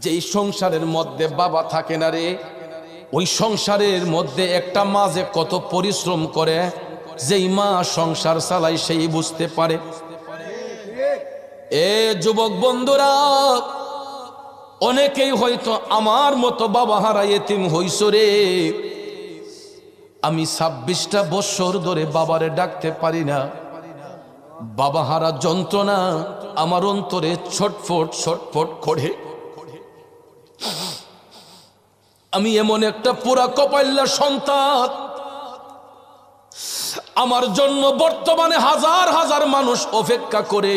যেই সংসারের মধ্যে বাবা থাকে না রে, ওই সংসারের মধ্যে একটা মা যে কত পরিশ্রম করে, যেই মা সংসার চালায় সেই বুঝতে পারে। এ যুবক বন্ধুরা, অনেকেই হয়তো আমার মতো বাবা হারা এতিম হইছ রে। আমি 26টা বছর ধরে বাবারে ডাকতে পারি না। বাবা হারা যন্ত্রণা আমার অন্তরে ছটফট ছটফট করে। আমি এমন একটা পুরা কপাইল্লা সন্তান, আমার জন্য বর্তমানে হাজার হাজার মানুষ অপেক্ষা করে।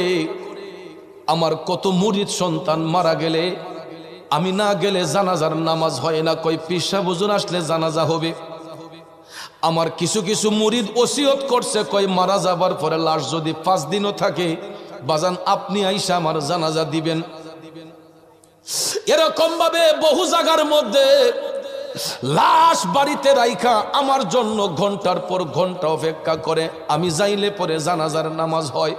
আমার কত মুরিদ সন্তান মারা গেলে, আমি না গেলে জানাজার নামাজ হয় না, কই পিসা হুজুর আসলে জানাজা হবে। আমার কিছু কিছু মুরিদ ওসিয়ত করছে, কই মারা যাবার পরে লাশ যদি 5 দিনও থাকে, বাজান আপনি আইসা আমার জানাজা দিবেন। এরকম ভাবে বহু জায়গার মধ্যে লাশ বাড়িতে রাইখা আমার জন্য ঘন্টার পর ঘন্টা অপেক্ষা করে। আমি যাইলে পরে জানাজার নামাজ হয়।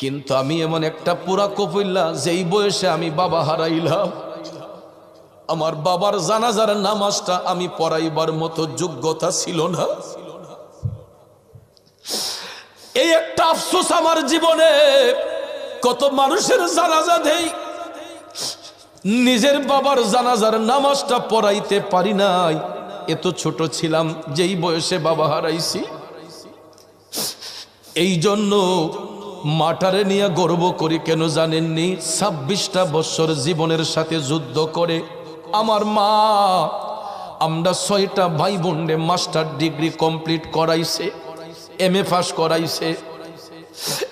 কিন্তু আমি এমন একটা পুরা কপিল্লা, যেই বয়সে আমি বাবা হারাইলাম, আমার বাবার জানাজার নামাজটা আমি পড়াইবার মতো যোগ্যতা ছিল না। এই একটা আফসোস আমার জীবনে। কত মানুষের জানাজা দেই, নিজের বাবার জানাজার নামাজটা পড়াইতে পারি নাই। এত ছোট ছিলাম যেই বয়সে বাবা হারাইছি। এই জন্য মাটারে নিয়ে গর্ব করি, কেন জানেননি? 26টা বছর জীবনের সাথে যুদ্ধ করে আমার মা, আমরা 6টা ভাই বোনে মাস্টার ডিগ্রি কমপ্লিট করাইছে, MA পাস করাইছে।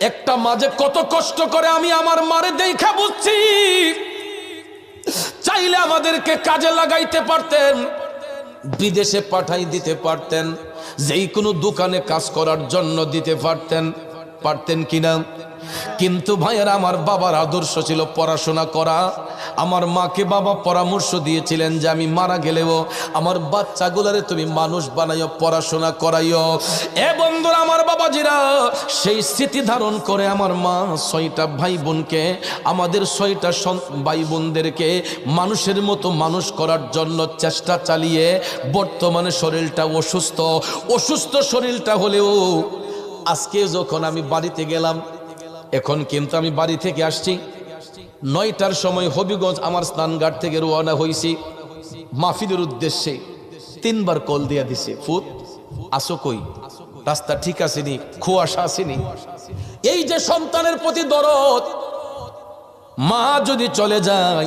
একটা মাঝে কত কষ্ট করে আমি আমার মারে দেখা বুঝছি। চাইলে আমাদেরকে কাজে লাগাইতে পারতেন, বিদেশে পাঠাই দিতে পারতেন, যেই কোনো দোকানে কাজ করার জন্য দিতে পারতেন কিনা। কিন্তু ভাইয়েরা, আমার বাবার আদর্শ ছিল পড়াশোনা করা। আমার মাকে বাবা পরামর্শ দিয়েছিলেন যে আমি মারা গেলেও আমার বাচ্চাগুলারে তুমি মানুষ বানাইও, পড়াশোনা করাইও। এ বন্ধুরা, আমার বাবাজিরা, সেই স্মৃতি ধারণ করে আমার মা 6টা ভাই বোনকে, আমাদের 6টা ভাই বোনদেরকে মানুষের মতো মানুষ করার জন্য চেষ্টা চালিয়ে, বর্তমানে শরীরটা অসুস্থ শরীরটা হলেও আজকে যখন আমি বাড়িতে গেলাম, এখন কিন্তু আমি বাড়ি থেকে আসছি 9টার সময়, হবিগঞ্জ আমার স্নানঘাট থেকে রওনা হয়েছি মাহফিলের উদ্দেশ্যে। 3বার কল দিয়া দিছে, ফুত আসো কই, রাস্তা ঠিক আসেনি, কুয়াশা আসেনি। এই যে সন্তানের প্রতি দরদ, মা যদি চলে যায়